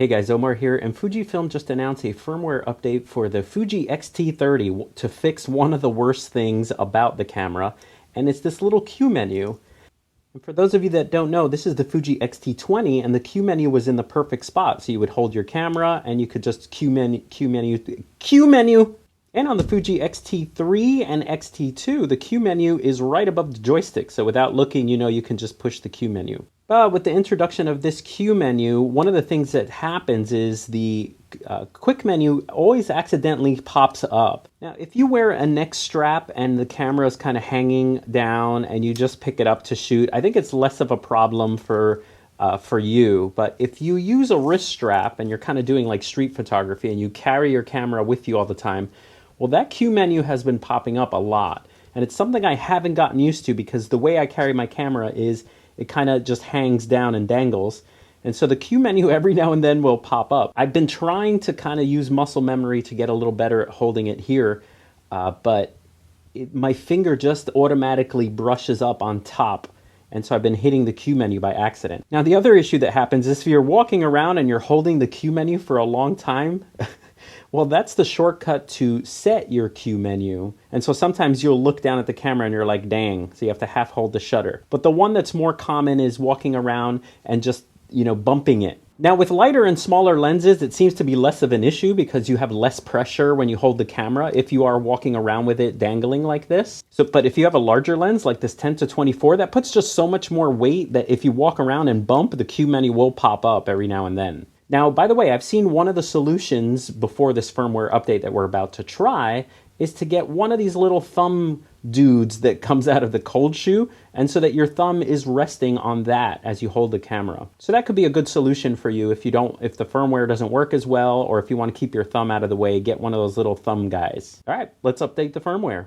Hey guys, Omar here, and Fujifilm just announced a firmware update for the Fuji X-T30 to fix one of the worst things about the camera, and it's this little Q menu. And for those of you that don't know, this is the Fuji X-T20, and the Q menu was in the perfect spot. So you would hold your camera, and you could just Q menu. And on the Fuji X-T3 and X-T2, the Q menu is right above the joystick. So without looking, you can just push the Q menu. But with the introduction of this Q menu, one of the things that happens is the quick menu always accidentally pops up. Now, if you wear a neck strap and the camera is kind of hanging down and you just pick it up to shoot, I think it's less of a problem for you. But if you use a wrist strap and you're kind of doing like street photography and you carry your camera with you all the time, well, that Q menu has been popping up a lot. And it's something I haven't gotten used to because the way I carry my camera is it kind of just hangs down and dangles. And so the Q menu every now and then will pop up. I've been trying to kind of use muscle memory to get a little better at holding it here, but my finger just automatically brushes up on top. And so I've been hitting the Q menu by accident. Now, the other issue that happens is if you're walking around and you're holding the Q menu for a long time, well, that's the shortcut to set your Q menu. And so sometimes you'll look down at the camera and you're like, dang, so you have to half hold the shutter. But the one that's more common is walking around and just, bumping it. Now with lighter and smaller lenses, it seems to be less of an issue because you have less pressure when you hold the camera if you are walking around with it dangling like this. But if you have a larger lens like this 10-24, that puts just so much more weight that if you walk around and bump, the Q menu will pop up every now and then. Now, by the way, I've seen one of the solutions before this firmware update that we're about to try is to get one of these little thumb dudes that comes out of the cold shoe, and so that your thumb is resting on that as you hold the camera. So that could be a good solution for you if the firmware doesn't work as well, or if you want to keep your thumb out of the way, get one of those little thumb guys. All right, let's update the firmware.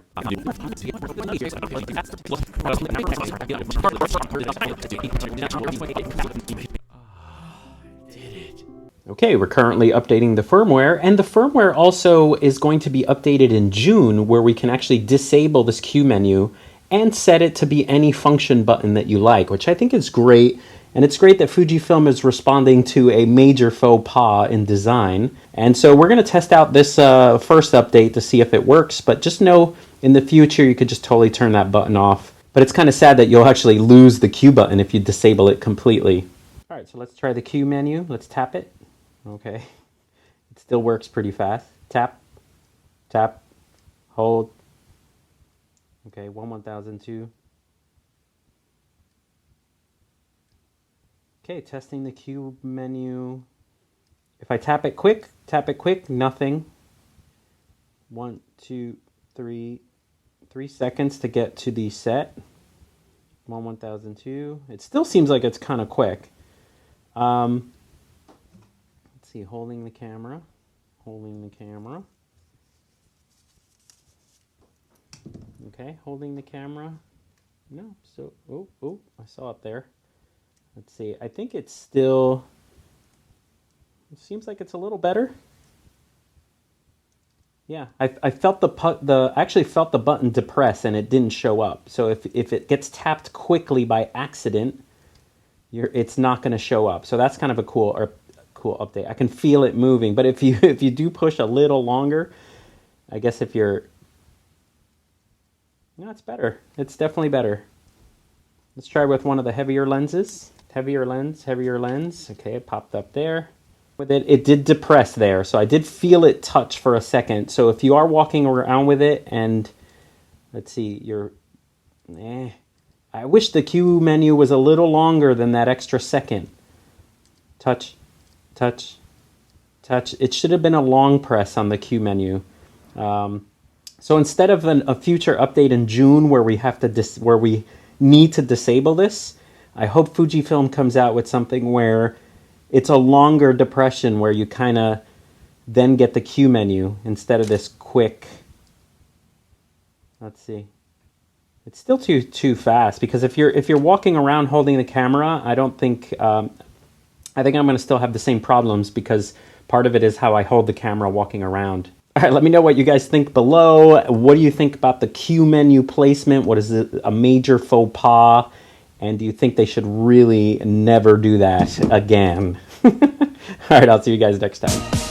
Okay, we're currently updating the firmware, and the firmware also is going to be updated in June, where we can actually disable this Q menu and set it to be any function button that you like, which I think is great. And it's great that Fujifilm is responding to a major faux pas in design. And so we're going to test out this first update to see if it works, but just know in the future you could just totally turn that button off. But it's kind of sad that you'll actually lose the Q button if you disable it completely. All right, so let's try the Q menu. Let's tap it. Okay, it still works pretty fast. Tap, tap, hold. Okay, 1002. Okay, testing the Q menu. If I tap it quick, nothing. 1, 2, 3 seconds to get to the set. 1002. It still seems like it's kind of quick. See, holding the camera. Okay, holding the camera. No, so, oh, I saw it there. Let's see, I think it seems like it's a little better. Yeah, I felt actually felt the button depress and it didn't show up. So if it gets tapped quickly by accident, it's not going to show up. So that's kind of a cool update. I can feel it moving, but if you do push a little longer, I guess it's better. It's definitely better. Let's try with one of the heavier lenses. Heavier lens. Okay, it popped up there. With it did depress there, so I did feel it touch for a second. So if you are walking around with it and let's see, I wish the Q menu was a little longer than that extra second. Touch. It should have been a long press on the Q menu. So instead of a future update in June where we need to disable this, I hope Fujifilm comes out with something where it's a longer depression where you kind of then get the Q menu instead of this quick. Let's see. It's still too fast because if you're walking around holding the camera, I think I'm going to still have the same problems because part of it is how I hold the camera walking around. All right, let me know what you guys think below. What do you think about the Q menu placement? What is a major faux pas? And do you think they should really never do that again? All right, I'll see you guys next time.